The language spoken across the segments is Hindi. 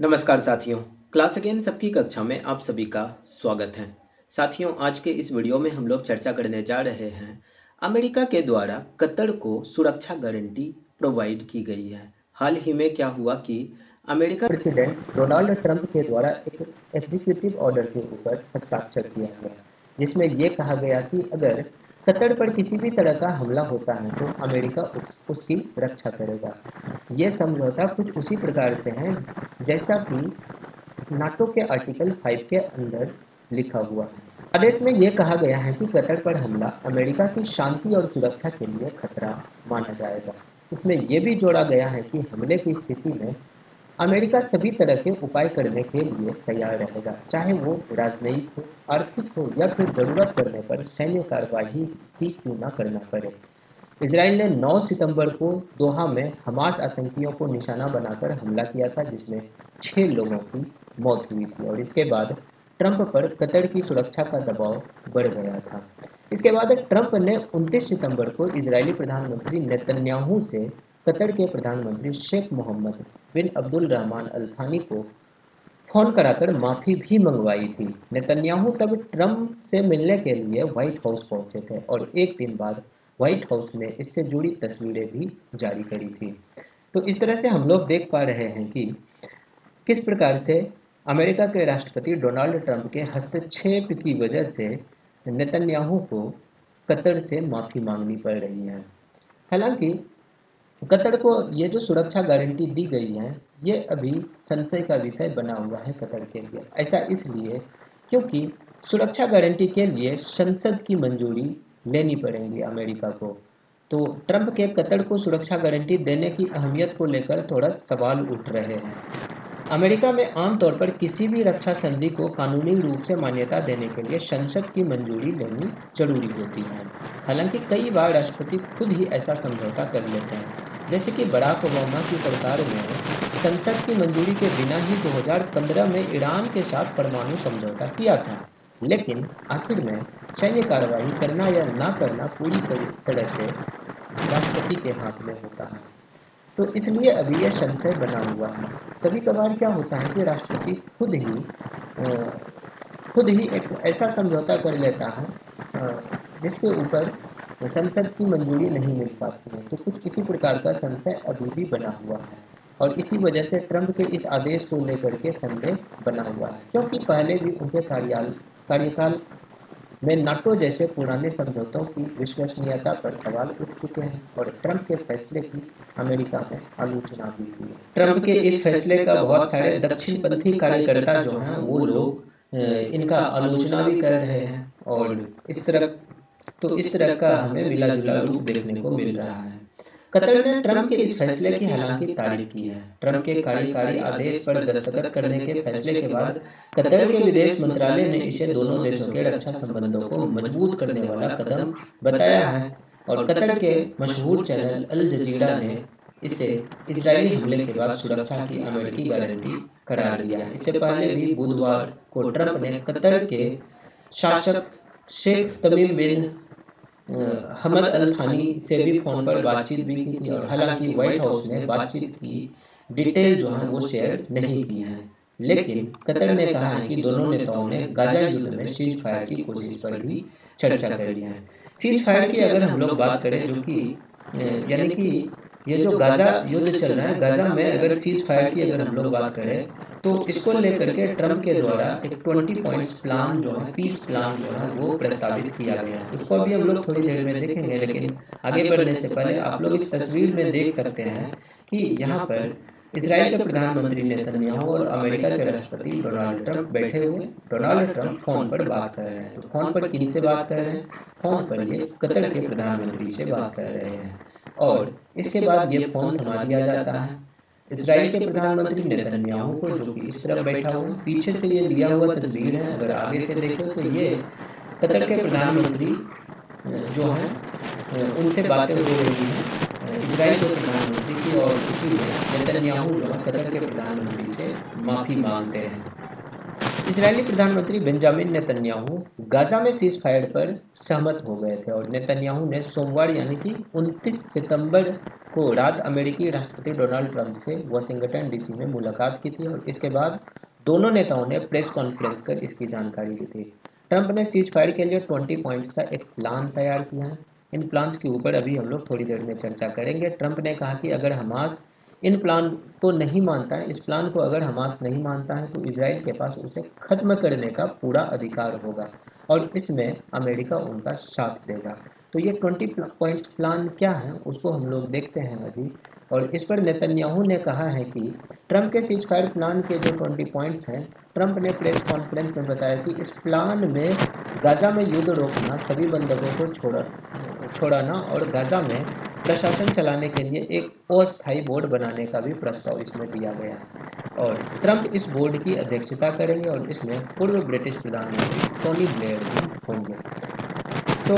नमस्कार साथियों। क्लास अगेन सबकी कक्षा में आप सभी का स्वागत है। साथियों, आज के इस वीडियो में हम लोग चर्चा करने जा रहे हैं अमेरिका के द्वारा कतर को सुरक्षा गारंटी प्रोवाइड की गई है। हाल ही में क्या हुआ कि अमेरिका प्रेसिडेंट डोनाल्ड ट्रंप के द्वारा एक एग्जीक्यूटिव ऑर्डर के ऊपर हस्ताक्षर किया गया, जिसमें ये कहा गया कि अगर कतर पर किसी भी तरह का हमला होता है तो अमेरिका उसकी रक्षा करेगा। ये समझौता कुछ उसी प्रकार से है जैसा कि नाटो के आर्टिकल 5 के अंदर लिखा हुआ है। आदेश में यह कहा गया है कि कतर पर हमला अमेरिका की शांति और सुरक्षा के लिए खतरा माना जाएगा। इसमें यह भी जोड़ा गया है कि हमले की स्थिति में अमेरिका सभी तरह के उपाय करने के लिए तैयार रहेगा, चाहे वो राजनयिक हो, आर्थिक हो या फिर जरूरत पड़ने पर सैन्य कार्रवाई ही क्यों न करना पड़े। इसराइल ने 9 सितंबर को दोहा में हमास आतंकियों को निशाना बनाकर हमला किया था, जिसमें 6 लोगों की मौत हुई थी और इसके बाद ट्रंप पर कतर की सुरक्षा का दबाव बढ़ गया था। इसके बाद ट्रंप ने 29 सितंबर को इजरायली प्रधानमंत्री नेतन्याहू से कतर के प्रधानमंत्री शेख मोहम्मद बिन अब्दुल रहमान अल थानी को फ़ोन कराकर माफ़ी भी मंगवाई थी। नेतन्याहू तब ट्रंप से मिलने के लिए व्हाइट हाउस पहुंचे थे और एक दिन बाद व्हाइट हाउस ने इससे जुड़ी तस्वीरें भी जारी करी थी। तो इस तरह से हम लोग देख पा रहे हैं कि किस प्रकार से अमेरिका के राष्ट्रपति डोनाल्ड ट्रंप के हस्तक्षेप की वजह से नेतन्याहू को कतर से माफ़ी मांगनी पड़ रही है। हालांकि कतर को ये जो सुरक्षा गारंटी दी गई है, ये अभी संशय का विषय बना हुआ है कतर के लिए। ऐसा इसलिए क्योंकि सुरक्षा गारंटी के लिए संसद की मंजूरी लेनी पड़ेगी अमेरिका को। तो ट्रंप के कतर को सुरक्षा गारंटी देने की अहमियत को लेकर थोड़ा सवाल उठ रहे हैं। अमेरिका में आमतौर पर किसी भी रक्षा संधि को कानूनी रूप से मान्यता देने के लिए संसद की मंजूरी लेनी जरूरी होती है। हालांकि कई बार राष्ट्रपति खुद ही ऐसा समझौता कर लेते हैं, जैसे कि बराक ओबामा की सरकार ने संसद की मंजूरी के बिना ही 2015 में ईरान के साथ परमाणु समझौता किया था। लेकिन आखिर में सैन्य कार्रवाई करना या ना करना पूरी तरह से राष्ट्रपति के हाथ में होता है। तो इसलिए अभी यह संशय बना हुआ है। कभी कभार क्या होता है कि राष्ट्रपति खुद ही एक ऐसा समझौता कर लेता है जिसके ऊपर संसद की मंजूरी नहीं मिल पाती है। तो कुछ इसी प्रकार का संशय अभी भी बना हुआ है और इसी वजह से ट्रंप के इस आदेश को लेकर के संदेह बना हुआ है, क्योंकि पहले भी उनके कार्यकाल में नाटो जैसे पुराने समझौतों की विश्वसनीयता पर सवाल उठ चुके हैं और ट्रंप के फैसले की अमेरिका में आलोचना भी हुई है। ट्रंप के इस फैसले का बहुत सारे दक्षिणपंथी कार्यकर्ता जो हैं वो लोग इनका आलोचना भी कर रहे हैं और इस तरह का हमें मिला जुला रूप देखने को मिल रहा है। कतर ने ट्रंप के इस फैसले की हालांकि तारीफ की है। ट्रंप के कार्यकारी आदेश पर दस्तखत करने के फैसले के बाद कतर के विदेश मंत्रालय ने इसे दोनों देशों के रक्षा संबंधों को मजबूत करने वाला कदम बताया है और कतर के मशहूर चैनल अल जजीरा ने इसे इजरायली हमले के बाद सुरक्षा की अमेरिकी गारंटी करार दिया है। इससे पहले भी बुधवार को ट्रंप ने कतर के शासक शेख तमीम बिन हमद अल थानी से भी फ़ोन पर बातचीत भी की थी और हालांकि व्हाइट हाउस ने बातचीत की डिटेल जो है वो शेयर नहीं की है। लेकिन कतर ने कहा है कि दोनों नेताओं ने गाजा युद्ध में सीज फायर की कोशिश पर भी चर्चा करी है। सीज फायर की अगर हम लोग बात करें, जो कि यानी कि ये जो गाजा युद्ध चल रहा है, गाजा में अगर सीज फायर की अगर हम लोग बात करें तो इसको लेकर के ट्रंप के द्वारा एक 20 पॉइंट्स प्लान जो है, पीस प्लान जो है वो प्रस्तावित किया गया है। उसको अभी हम लोग थोड़ी देर में देखेंगे, लेकिन आगे बढ़ने से पहले आप लोग इस तस्वीर में देख सकते हैं कि यहाँ पर इसराइल के प्रधानमंत्री नेतन्याहू और अमेरिका के राष्ट्रपति डोनाल्ड ट्रंप बैठे हुए। डोनाल्ड ट्रंप फोन पर बात कर रहे हैं। तो फोन पर किन से बात कर रहे हैं? फोन पर ये कतर के प्रधानमंत्री से बात कर रहे हैं और इसके बाद ये फोन थमा दिया जाता है। इसराइल के प्रधानमंत्री नेतन्याहू को, जो कि इस तरफ बैठा हुआ, पीछे से ये लिया हुआ तस्वीर है। अगर आगे से देखें तो ये कतर के प्रधानमंत्री जो हैं उनसे बातें हो रही हैं इसराइल के प्रधानमंत्री की और इसीलिए नेतन्याहू जो है कतर के प्रधानमंत्री से माफ़ी मांगते हैं। इजरायली प्रधानमंत्री बेंजामिन नेतन्याहू गाजा में सीज फायर पर सहमत हो गए थे और नेतन्याहू ने सोमवार यानी कि 29 सितंबर को रात अमेरिकी राष्ट्रपति डोनाल्ड ट्रंप से वाशिंगटन डीसी में मुलाकात की थी और इसके बाद दोनों नेताओं ने प्रेस कॉन्फ्रेंस कर इसकी जानकारी दी थी। ट्रंप ने सीज फायर के लिए 20 पॉइंट्स का एक प्लान तैयार किया है। इन प्लान्स के ऊपर अभी हम लोग थोड़ी देर में चर्चा करेंगे। ट्रंप ने कहा कि अगर हमास इन प्लान को नहीं मानता है, इस प्लान को अगर हमास नहीं मानता है तो इजराइल के पास उसे खत्म करने का पूरा अधिकार होगा और इसमें अमेरिका उनका साथ देगा। तो ये 20 पॉइंट्स प्लान क्या है उसको हम लोग देखते हैं अभी। और इस पर नेतन्याहू ने कहा है कि ट्रंप के सीज फायर प्लान के जो 20 पॉइंट्स हैं, ट्रंप ने प्रेस कॉन्फ्रेंस में बताया कि इस प्लान में गाजा में युद्ध रोकना, सभी बंधकों को छोड़ाना और गाजा में प्रशासन चलाने के लिए एक अस्थायी बोर्ड बनाने का भी प्रस्ताव इसमें दिया गया है और ट्रंप इस बोर्ड की अध्यक्षता करेंगे और इसमें पूर्व ब्रिटिश प्रधानमंत्री टोनी ब्लेयर भी होंगे। तो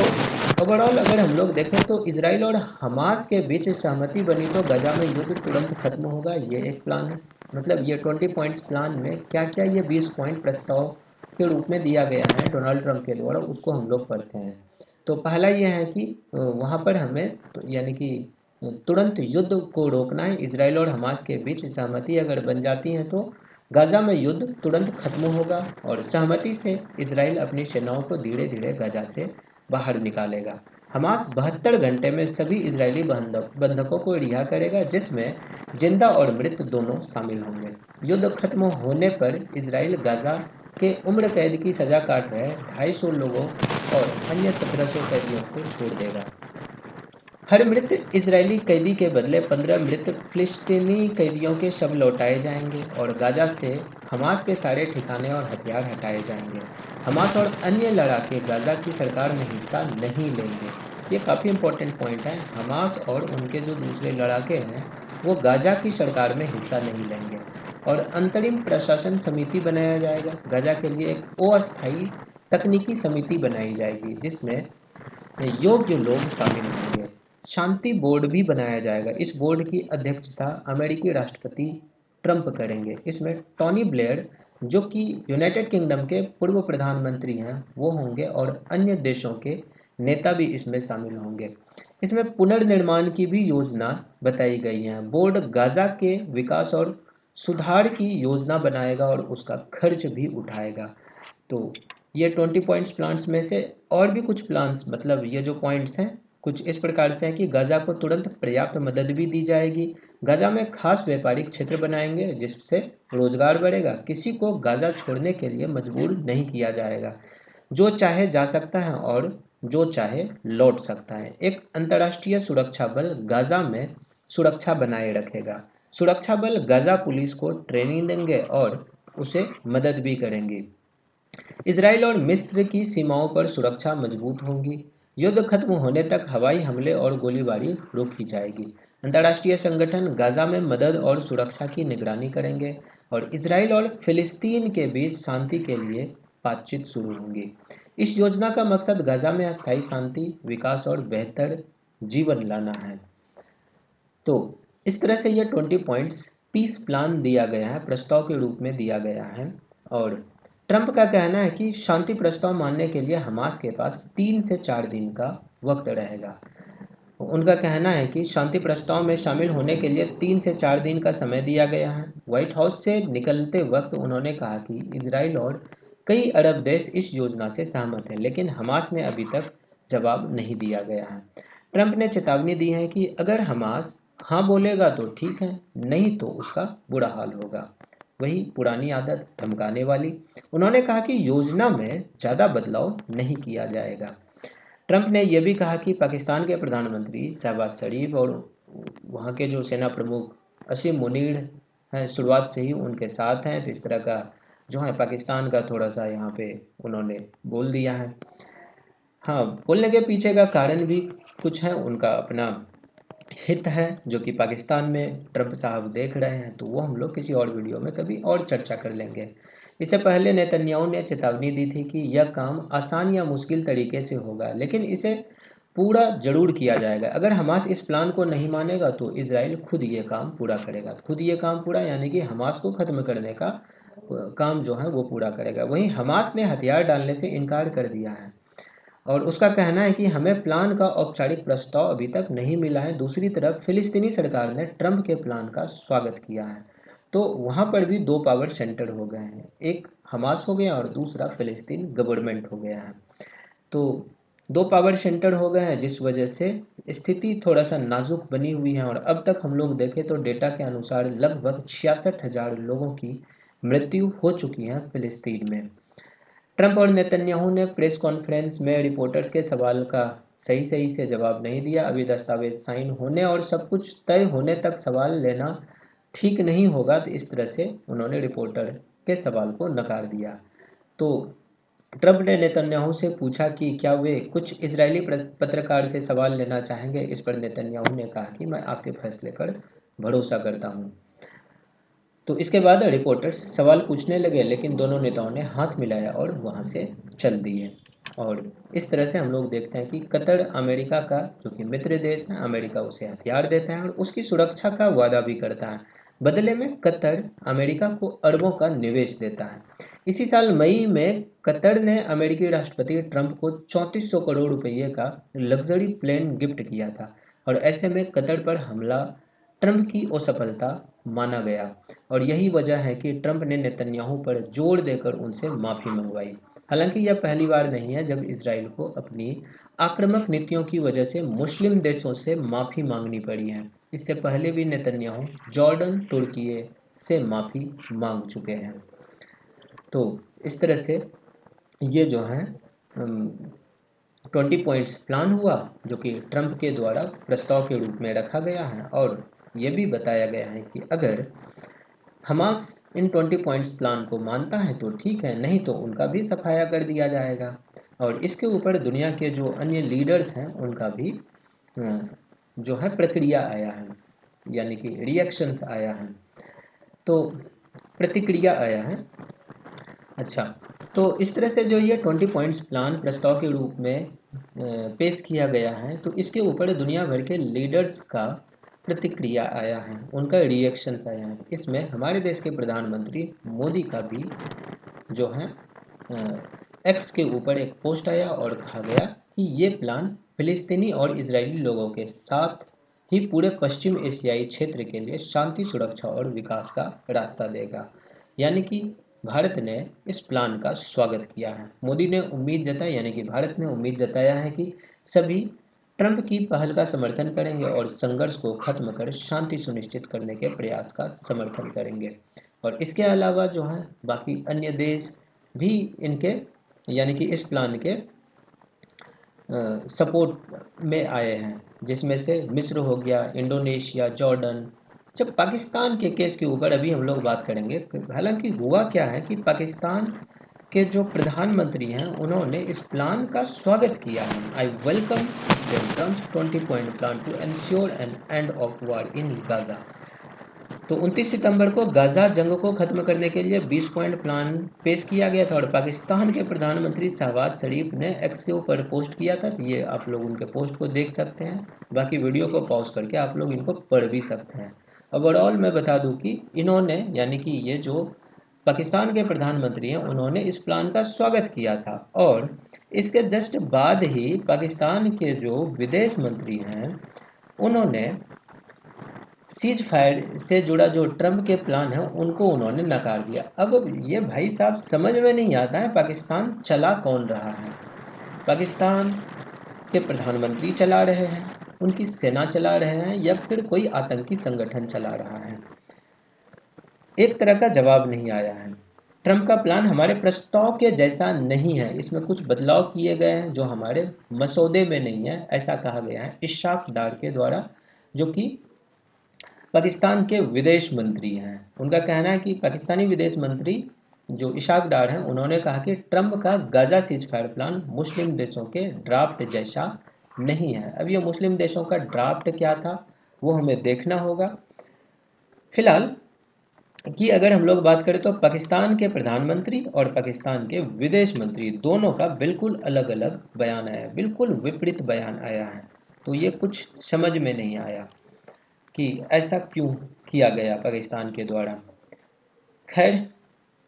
ओवरऑल अगर हम लोग देखें तो इजराइल और हमास के बीच सहमति बनी तो गाजा में युद्ध तुरंत खत्म होगा, ये एक प्लान है। मतलब ये 20 पॉइंट्स प्लान में क्या क्या ये 20 पॉइंट प्रस्ताव के रूप में दिया गया है डोनाल्ड ट्रंप के द्वारा, उसको हम लोग पढ़ते हैं। तो पहला ये है कि वहाँ पर हमें यानी कि तुरंत युद्ध को रोकना है। इजराइल और हमास के बीच सहमति अगर बन जाती है तो गाजा में युद्ध तुरंत खत्म होगा और सहमति से इजराइल अपनी सेनाओं को धीरे धीरे गाजा से बाहर निकालेगा। हमास 72 घंटे में सभी इजरायली बंधकों को रिहा करेगा, जिसमें जिंदा और मृत दोनों शामिल होंगे। युद्ध खत्म होने पर इजराइल गाजा के उम्र कैद की सजा काट रहे 250 लोगों और अन्य 1700 कैदियों को छोड़ देगा। हर मृत इजरायली कैदी के बदले 15 मृत फिलिस्तीनी कैदियों के शव लौटाए जाएंगे और गाजा से हमास के सारे ठिकाने और हथियार हटाए जाएंगे। हमास और अन्य लड़ाके गाजा की सरकार में हिस्सा नहीं लेंगे। ये काफ़ी इंपॉर्टेंट पॉइंट है। हमास और उनके जो दूसरे लड़ाके हैं वो गाजा की सरकार में हिस्सा नहीं लेंगे और अंतरिम प्रशासन समिति बनाया जाएगा। गाजा के लिए एक अस्थायी तकनीकी समिति बनाई जाएगी जिसमें योग्य लोग शामिल होंगे। शांति बोर्ड भी बनाया जाएगा। इस बोर्ड की अध्यक्षता अमेरिकी राष्ट्रपति ट्रंप करेंगे। इसमें टोनी ब्लेयर जो कि यूनाइटेड किंगडम के पूर्व प्रधानमंत्री हैं वो होंगे और अन्य देशों के नेता भी इसमें शामिल होंगे। इसमें पुनर्निर्माण की भी योजना बताई गई है। बोर्ड गाजा के विकास और सुधार की योजना बनाएगा और उसका खर्च भी उठाएगा। तो ये 20 पॉइंट्स प्लान्स में से और भी कुछ प्लान्स, मतलब ये जो पॉइंट्स हैं कुछ इस प्रकार से हैं कि गाजा को तुरंत पर्याप्त मदद भी दी जाएगी। गाजा में खास व्यापारिक क्षेत्र बनाएंगे जिससे रोजगार बढ़ेगा। किसी को गाजा छोड़ने के लिए मजबूर नहीं किया जाएगा। जो चाहे जा सकता है और जो चाहे लौट सकता है। एक अंतर्राष्ट्रीय सुरक्षा बल गाजा में सुरक्षा बनाए रखेगा। सुरक्षा बल गाजा पुलिस को ट्रेनिंग देंगे और उसे मदद भी करेंगी। इजराइल और मिस्र की सीमाओं पर सुरक्षा मजबूत होगी। युद्ध खत्म होने तक हवाई हमले और गोलीबारी रोकी जाएगी। अंतर्राष्ट्रीय संगठन गाजा में मदद और सुरक्षा की निगरानी करेंगे और इजराइल और फिलिस्तीन के बीच शांति के लिए बातचीत शुरू होगी। इस योजना का मकसद गाजा में अस्थायी शांति, विकास और बेहतर जीवन लाना है। तो इस तरह से ये 20 पॉइंट्स पीस प्लान दिया गया है, प्रस्ताव के रूप में दिया गया है। और ट्रंप का कहना है कि शांति प्रस्ताव मानने के लिए हमास के पास 3 से 4 दिन का वक्त रहेगा। उनका कहना है कि शांति प्रस्ताव में शामिल होने के लिए 3 से 4 दिन का समय दिया गया है। व्हाइट हाउस से निकलते वक्त उन्होंने कहा कि इजराइल और कई अरब देश इस योजना से सहमत हैं, लेकिन हमास ने अभी तक जवाब नहीं दिया गया है। ट्रंप ने चेतावनी दी है कि अगर हमास हाँ बोलेगा तो ठीक है, नहीं तो उसका बुरा हाल होगा। वही पुरानी आदत, धमकाने वाली। उन्होंने कहा कि योजना में ज़्यादा बदलाव नहीं किया जाएगा। ट्रंप ने यह भी कहा कि पाकिस्तान के प्रधानमंत्री शहबाज शरीफ और वहाँ के जो सेना प्रमुख असीम मुनीर हैं शुरुआत से ही उनके साथ हैं। तो इस तरह का जो है पाकिस्तान का थोड़ा सा यहाँ पे उन्होंने बोल दिया है। हाँ, बोलने के पीछे का कारण भी कुछ है, उनका अपना हित है जो कि पाकिस्तान में ट्रंप साहब देख रहे हैं। तो वो हम लोग किसी और वीडियो में कभी और चर्चा कर लेंगे। इससे पहले नेतन्याहू ने चेतावनी दी थी कि यह काम आसान या मुश्किल तरीके से होगा, लेकिन इसे पूरा जरूर किया जाएगा। अगर हमास इस प्लान को नहीं मानेगा तो इजराइल खुद ये काम पूरा करेगा। खुद ये काम पूरा यानी कि हमास को ख़त्म करने का काम जो है वो पूरा करेगा। वहीं हमास ने हथियार डालने से इनकार कर दिया है और उसका कहना है कि हमें प्लान का औपचारिक प्रस्ताव अभी तक नहीं मिला है। दूसरी तरफ फिलिस्तीनी सरकार ने ट्रंप के प्लान का स्वागत किया है। तो वहाँ पर भी दो पावर सेंटर हो गए हैं, एक हमास हो गया और दूसरा फिलिस्तीन गवर्नमेंट हो गया है। तो दो पावर सेंटर हो गए हैं जिस वजह से स्थिति थोड़ा सा नाजुक बनी हुई है। और अब तक हम लोग देखें तो डेटा के अनुसार लगभग 66,000 लोगों की मृत्यु हो चुकी है फिलिस्तीन में। ट्रंप और नेतन्याहू ने प्रेस कॉन्फ्रेंस में रिपोर्टर्स के सवाल का सही सही से जवाब नहीं दिया। अभी दस्तावेज साइन होने और सब कुछ तय होने तक सवाल लेना ठीक नहीं होगा, तो इस तरह से उन्होंने रिपोर्टर के सवाल को नकार दिया। तो ट्रंप ने नेतन्याहू से पूछा कि क्या वे कुछ इजरायली पत्रकार से सवाल लेना चाहेंगे। इस पर नेतन्याहू ने कहा कि मैं आपके फैसले पर भरोसा करता हूं। तो इसके बाद रिपोर्टर्स सवाल पूछने लगे, लेकिन दोनों नेताओं ने हाथ मिलाया और वहां से चल दिए। और इस तरह से हम लोग देखते हैं कि कतर अमेरिका का जो कि मित्र देश है, अमेरिका उसे हथियार देता है और उसकी सुरक्षा का वादा भी करता है। बदले में कतर अमेरिका को अरबों का निवेश देता है। इसी साल मई में कतर ने अमेरिकी राष्ट्रपति ट्रंप को 3400 करोड़ रुपये का लग्जरी प्लेन गिफ्ट किया था। और ऐसे में कतर पर हमला ट्रंप की असफलता माना गया और यही वजह है कि ट्रंप ने नेतन्याहू पर जोर देकर उनसे माफ़ी मंगवाई। हालांकि यह पहली बार नहीं है जब इसराइल को अपनी आक्रामक नीतियों की वजह से मुस्लिम देशों से माफ़ी मांगनी पड़ी है। इससे पहले भी नेतन्याहू जॉर्डन, तुर्की से माफ़ी मांग चुके हैं। तो इस तरह से ये जो है 20 पॉइंट्स प्लान हुआ जो कि ट्रंप के द्वारा प्रस्ताव के रूप में रखा गया है। और ये भी बताया गया है कि अगर हमास इन 20 पॉइंट्स प्लान को मानता है तो ठीक है, नहीं तो उनका भी सफाया कर दिया जाएगा। और इसके ऊपर दुनिया के जो अन्य लीडर्स हैं उनका भी जो है प्रक्रिया आया है, यानी कि रिएक्शंस आया है, तो प्रतिक्रिया आया है। अच्छा, तो इस तरह से जो ये 20 पॉइंट्स प्लान प्रस्ताव के रूप में पेश किया गया है, तो इसके ऊपर दुनिया भर के लीडर्स का प्रतिक्रिया आया है, उनका रिएक्शंस आया है। इसमें हमारे देश के प्रधानमंत्री मोदी का भी जो है एक्स के ऊपर एक पोस्ट आया और कहा गया कि ये प्लान फिलिस्तीनी और इजरायली लोगों के साथ ही पूरे पश्चिम एशियाई क्षेत्र के लिए शांति, सुरक्षा और विकास का रास्ता देगा। यानी कि भारत ने इस प्लान का स्वागत किया है। मोदी ने उम्मीद जताई, यानी कि भारत ने उम्मीद जताया है कि सभी ट्रंप की पहल का समर्थन करेंगे और संघर्ष को खत्म कर शांति सुनिश्चित करने के प्रयास का समर्थन करेंगे। और इसके अलावा जो है बाकी अन्य देश भी इनके यानी कि इस प्लान के सपोर्ट में आए हैं, जिसमें से मिस्र हो गया, इंडोनेशिया, जॉर्डन। जब पाकिस्तान के केस के ऊपर अभी हम लोग बात करेंगे। हालांकि हुआ क्या है कि पाकिस्तान के जो प्रधानमंत्री हैं उन्होंने इस प्लान का स्वागत किया है। I welcome president Trump 20 point plan to ensure an end of war in Gaza. तो 29 सितंबर को गाजा जंग को खत्म करने के लिए 20 पॉइंट प्लान पेश किया गया था और पाकिस्तान के प्रधानमंत्री शहबाज शरीफ ने एक्स के ऊपर पोस्ट किया था। तो ये आप लोग उनके पोस्ट को देख सकते हैं, बाकी वीडियो को पॉज करके आप लोग इनको पढ़ भी सकते हैं। ओवरऑल मैं बता दूं कि इन्होंने यानी कि ये जो पाकिस्तान के प्रधानमंत्री हैं उन्होंने इस प्लान का स्वागत किया था। और इसके जस्ट बाद ही पाकिस्तान के जो विदेश मंत्री हैं उन्होंने सीज फायर से जुड़ा जो ट्रंप के प्लान है उनको उन्होंने नकार दिया। अब ये भाई साहब समझ में नहीं आता है पाकिस्तान चला कौन रहा है। पाकिस्तान के प्रधानमंत्री चला रहे हैं, उनकी सेना चला रहे हैं, या फिर कोई आतंकी संगठन चला रहा है। एक तरह का जवाब नहीं आया है। ट्रंप का प्लान हमारे प्रस्ताव के जैसा नहीं है, इसमें कुछ बदलाव किए गए हैं जो हमारे मसौदे में नहीं है, ऐसा कहा गया है इशाक डार के द्वारा, जो कि पाकिस्तान के विदेश मंत्री हैं। उनका कहना है कि पाकिस्तानी विदेश मंत्री जो इशाक डार हैं उन्होंने कहा कि ट्रंप का गाजा सीज फायर प्लान मुस्लिम देशों के ड्राफ्ट जैसा नहीं है। अब ये मुस्लिम देशों का ड्राफ्ट क्या था वो हमें देखना होगा। फिलहाल कि अगर हम लोग बात करें तो पाकिस्तान के प्रधानमंत्री और पाकिस्तान के विदेश मंत्री दोनों का बिल्कुल अलग अलग बयान आया है, बिल्कुल विपरीत बयान आया है। तो ये कुछ समझ में नहीं आया कि ऐसा क्यों किया गया पाकिस्तान के द्वारा। खैर,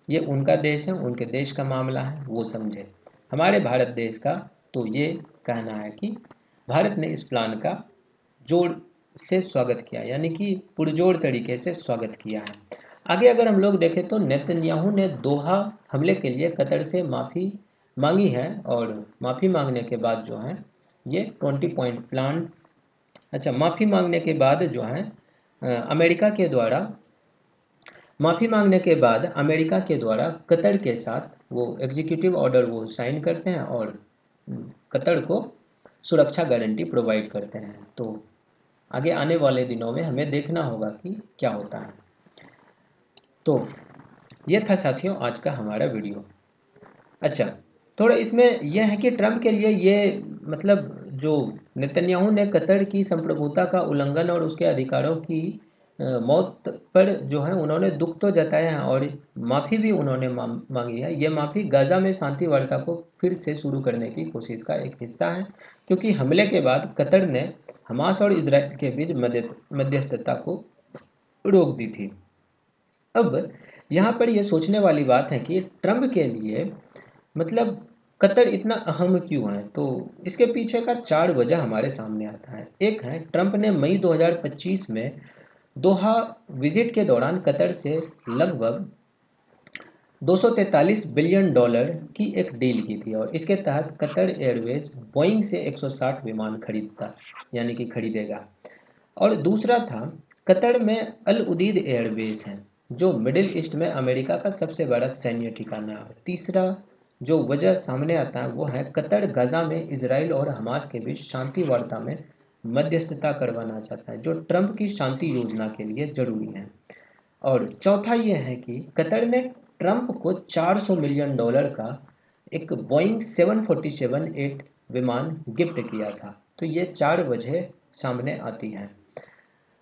ये उनका देश है, उनके देश का मामला है, वो समझे। हमारे भारत देश का तो ये कहना है कि भारत ने इस प्लान का जोर से स्वागत किया, यानी कि पुरजोर तरीके से स्वागत किया है। आगे अगर हम लोग देखें तो नेतन्याहू ने दोहा हमले के लिए कतर से माफ़ी मांगी है, और माफ़ी मांगने के बाद जो है ये 20 पॉइंट प्लान, अच्छा, माफ़ी मांगने के बाद जो है अमेरिका के द्वारा माफ़ी मांगने के बाद अमेरिका के द्वारा कतर के साथ वो एग्जीक्यूटिव ऑर्डर वो साइन करते हैं और कतर को सुरक्षा गारंटी प्रोवाइड करते हैं। तो आगे आने वाले दिनों में हमें देखना होगा कि क्या होता है। तो ये था साथियों आज का हमारा वीडियो। अच्छा, थोड़ा इसमें यह है कि ट्रंप के लिए ये मतलब जो नेतन्याहू ने कतर की संप्रभुता का उल्लंघन और उसके अधिकारों की मौत पर जो है उन्होंने दुख तो जताया है और माफ़ी भी उन्होंने मांगी है। ये माफ़ी गाज़ा में शांति वार्ता को फिर से शुरू करने की कोशिश का एक हिस्सा है, क्योंकि हमले के बाद कतर ने हमास और इजराइल के बीच मध्यस्थता को रोक दी थी। अब यहाँ पर यह सोचने वाली बात है कि ट्रंप के लिए मतलब कतर इतना अहम क्यों है। तो इसके पीछे का 4 वजह हमारे सामने आता है। एक है, ट्रंप ने मई 2025 में दोहा विजिट के दौरान कतर से लगभग 243 बिलियन डॉलर की एक डील की थी, और इसके तहत कतर एयरवेज बोइंग से 160 विमान खरीदता, यानी कि खरीदेगा। और दूसरा था, कतर में अल उदीद एयरबेस है जो मिडिल ईस्ट में अमेरिका का सबसे बड़ा सैन्य ठिकाना है। तीसरा जो वजह सामने आता है वो है, कतर गाज़ा में इजराइल और हमास के बीच शांति वार्ता में मध्यस्थता करवाना चाहता है, जो ट्रंप की शांति योजना के लिए जरूरी है। और चौथा ये है कि कतर ने ट्रंप को 400 मिलियन डॉलर का एक बोइंग 747-8 विमान गिफ्ट किया था। तो ये 4 वजह सामने आती हैं।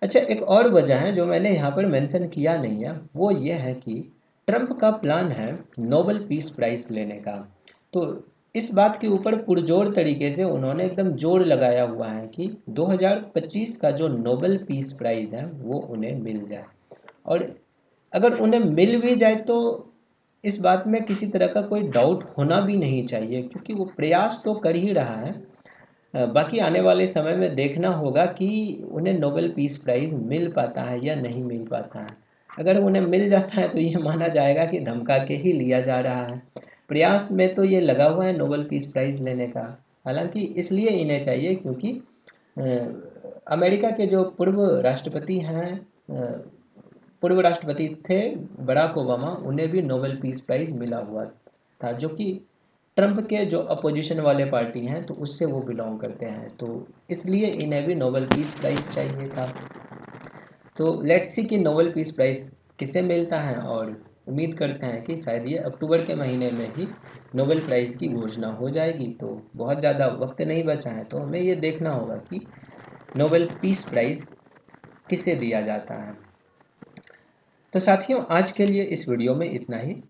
अच्छा, एक और वजह है जो मैंने यहाँ पर मेंशन किया नहीं है, वो ये है कि ट्रंप का प्लान है नोबेल पीस प्राइज़ लेने का। तो इस बात के ऊपर पुरजोर तरीके से उन्होंने एकदम जोर लगाया हुआ है कि 2025 का जो नोबेल पीस प्राइज़ है वो उन्हें मिल जाए, और अगर उन्हें मिल भी जाए तो इस बात में किसी तरह का कोई डाउट होना भी नहीं चाहिए, क्योंकि वो प्रयास तो कर ही रहा है। बाकी आने वाले समय में देखना होगा कि उन्हें नोबेल पीस प्राइज़ मिल पाता है या नहीं मिल पाता है। अगर उन्हें मिल जाता है तो ये माना जाएगा कि धमका के ही लिया जा रहा है। प्रयास में तो ये लगा हुआ है नोबेल पीस प्राइज़ लेने का, हालांकि इसलिए इन्हें चाहिए क्योंकि अमेरिका के जो पूर्व राष्ट्रपति थे बराक ओबामा, उन्हें भी नोबेल पीस प्राइज़ मिला हुआ था, जो कि ट्रंप के जो अपोजिशन वाले पार्टी हैं तो उससे वो बिलोंग करते हैं, तो इसलिए इन्हें भी नोबेल पीस प्राइज़ चाहिए था। तो लेट्स सी कि नोबेल पीस प्राइज़ किसे मिलता है, और उम्मीद करते हैं कि शायद ये अक्टूबर के महीने में ही नोबेल प्राइज़ की घोषणा हो जाएगी। तो बहुत ज़्यादा वक्त नहीं बचा है, तो हमें ये देखना होगा कि नोबेल पीस प्राइज़ किसे दिया जाता है। तो साथियों आज के लिए इस वीडियो में इतना ही।